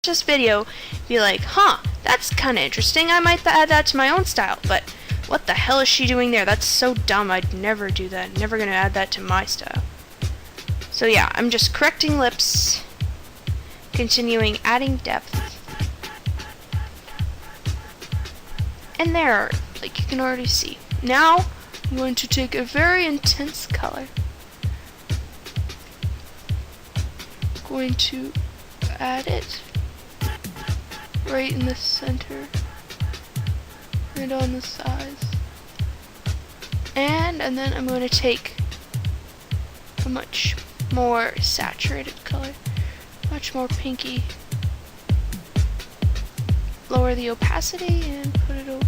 this video, be like, huh, that's kind of interesting, I might add that to my own style, but what the hell is she doing there? That's so dumb, I'd never do that, never gonna add that to my style. So yeah, I'm just correcting lips, continuing adding depth, and there, like you can already see. Now, I'm going to take a very intense color, going to add it right in the center, right on the sides, and then I'm going to take a much more saturated color, much more pinky, lower the opacity and put it over.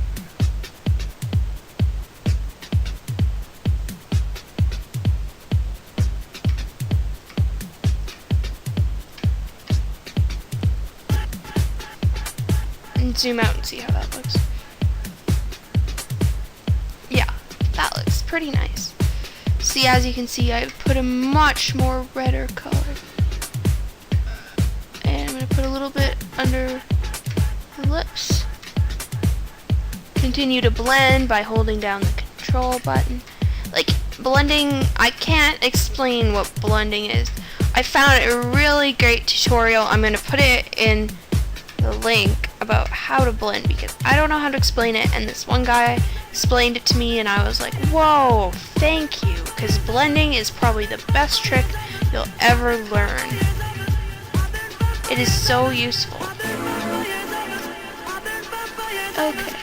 And zoom out and see how that looks. Yeah, that looks pretty nice. See, as you can see, I put a much more redder color. And I'm going to put a little bit under the lips. Continue to blend by holding down the control button. Like, blending, I can't explain what blending is. I found a really great tutorial. I'm going to put it in the link about how to blend because I don't know how to explain it, and this one guy explained it to me and I was like, whoa, thank you, because blending is probably the best trick you'll ever learn. It is so useful. Okay,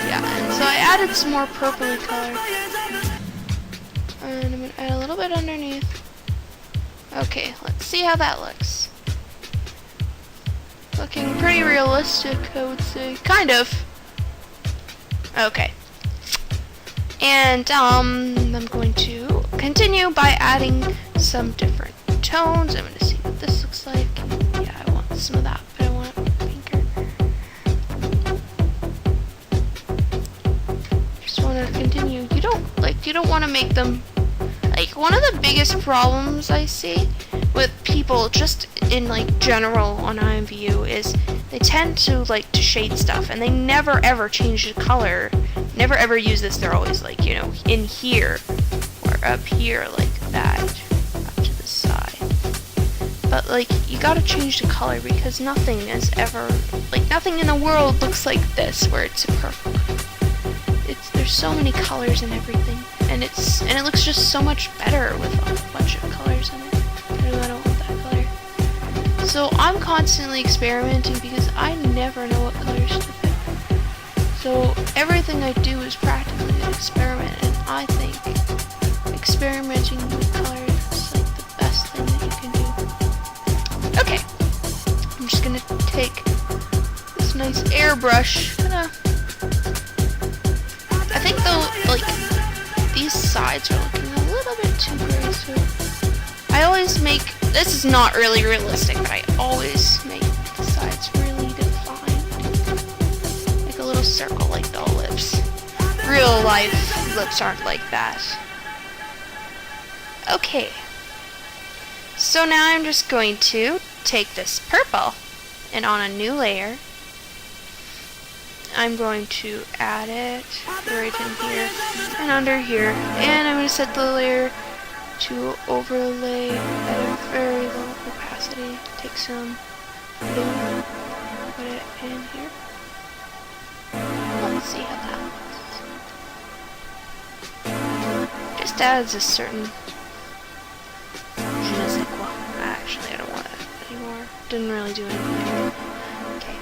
yeah, and so I added some more purpley color, and I'm going to add a little bit underneath. Okay, let's see how that looks. Looking pretty realistic, I would say. Kind of. Okay. And, I'm going to continue by adding some different tones. I'm going to see what this looks like. Yeah, I want some of that, but I want it pinker. Just want to continue. You don't want to make them, like, one of the biggest problems I see with people just in like general on IMVU is they tend to like to shade stuff and they never ever change the color, never ever use this. They're always like, you know, in here or up here like that, up to the side. But like, you gotta change the color because nothing is ever, like nothing in the world looks like this where it's purple. There's so many colors and everything, and it looks just so much better with a bunch of colors in it. I don't want that color. So I'm constantly experimenting because I never know what colors to pick. So everything I do is practically an experiment, and I think experimenting with colors is like the best thing that you can do. Okay, I'm just gonna take this nice airbrush. I think though, like, these sides are looking a little bit too gray, so I always make, this is not really realistic, but I always make the sides really defined. Like a little circle like the lips. Real life lips aren't like that. Okay. So now I'm just going to take this purple and on a new layer, I'm going to add it right in here and under here, and I'm going to set the layer to overlay at a very low opacity. Take some blue, put it in here. Let's see how that looks. Just adds a certain je ne sais quoi. Actually, I don't want it anymore. Didn't really do anything. Okay.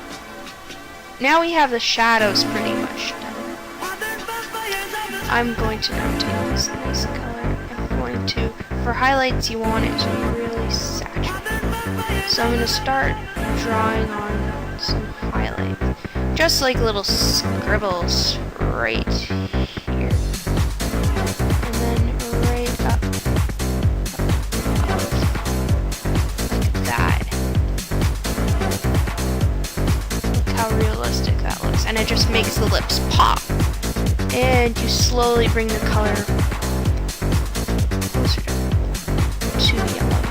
Now we have the shadows pretty much done. I'm going to now take this nice color. I'm going to, for highlights, you want it to be really saturated. So I'm going to start drawing on some highlights. Just like little scribbles right here. And then right up. Like that. Look how realistic that looks. And it just makes the lips pop. And you slowly bring the color closer to yellow.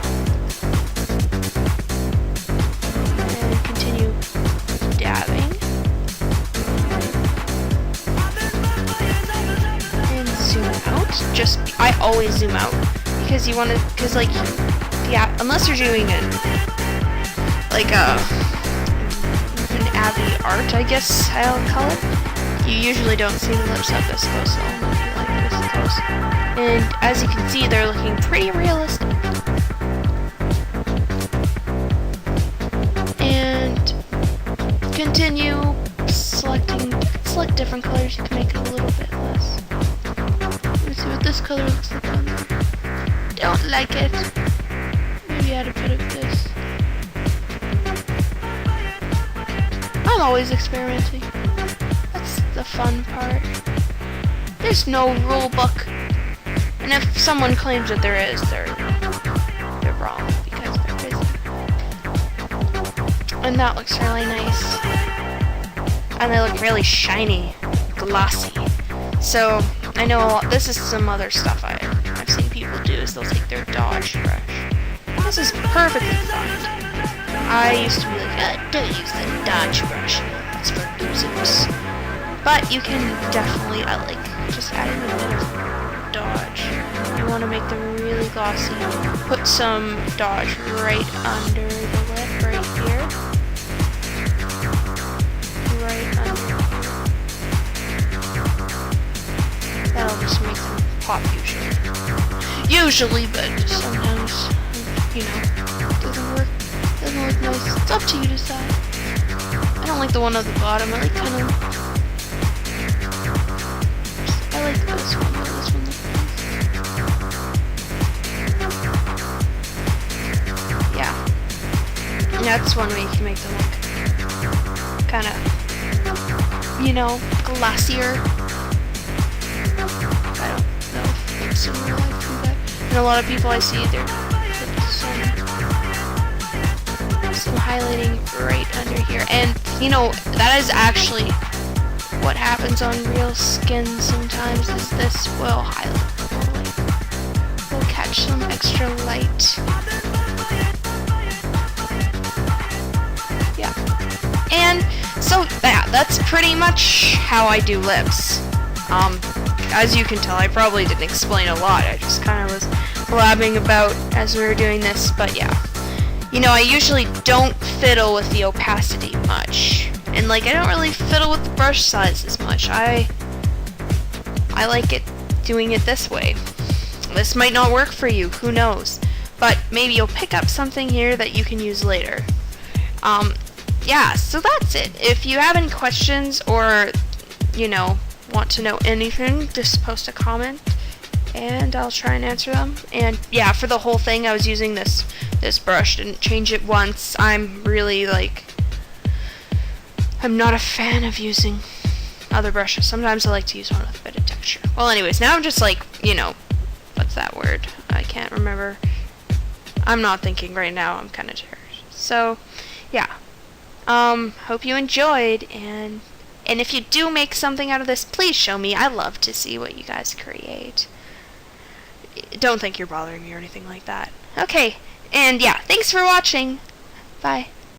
And continue always zoom out because you want to, because like, yeah, unless you're doing it like an Avi art, I guess I'll call it. You usually don't see the lips up this close, so I'll make it like this close. And as you can see, they're looking pretty realistic. And continue selecting, select different colors. You can make it a little bit less. Let's see what this color looks like on there. Don't like it. Maybe add a bit of this. I'm always experimenting. That's the fun part. There's no rule book. And if someone claims that there is, they're wrong because there isn't. And that looks really nice. And they look really shiny, glossy. So I know this is some other stuff I've seen people do is they'll take their Dodge brush. This is perfectly fine. I used to be like, don't use the Dodge brush. It's for losers. But you can definitely, like just adding a bit of Dodge. You want to make them really glossy. Put some Dodge right under the lip, right here. Right under here. That'll just make them pop usually. Usually, but sometimes, you know, it doesn't work. It doesn't look nice. It's up to you to decide. I don't like the one at the bottom. I like kind of... I like this one. This one looks nice. Yeah. That's one way you can make them look kind of, you know, glossier. I don't know if it's in real life do that. And a lot of people I see, they're put some highlighting right under here. And, you know, that is actually what happens on real skin sometimes is this will highlight. We'll catch some extra light. Yeah. And so, yeah, that's pretty much how I do lips. As you can tell, I probably didn't explain a lot. I just kind of was blabbing about as we were doing this, but yeah. You know, I usually don't fiddle with the opacity much. And, like, I don't really fiddle with the brush size as much. I like it doing it this way. This might not work for you, who knows. But maybe you'll pick up something here that you can use later. Yeah, so that's it. If you have any questions or, you know, want to know anything, just post a comment and I'll try and answer them. And yeah, for the whole thing I was using this brush. Didn't change it once. I'm really like, I'm not a fan of using other brushes. Sometimes I like to use one with a bit of texture. Well, anyways, now I'm just like, you know, what's that word? I can't remember. I'm not thinking right now. I'm kind of tired. So yeah, hope you enjoyed, and if you do make something out of this, please show me. I love to see what you guys create. Don't think you're bothering me or anything like that. Okay, and yeah, thanks for watching. Bye.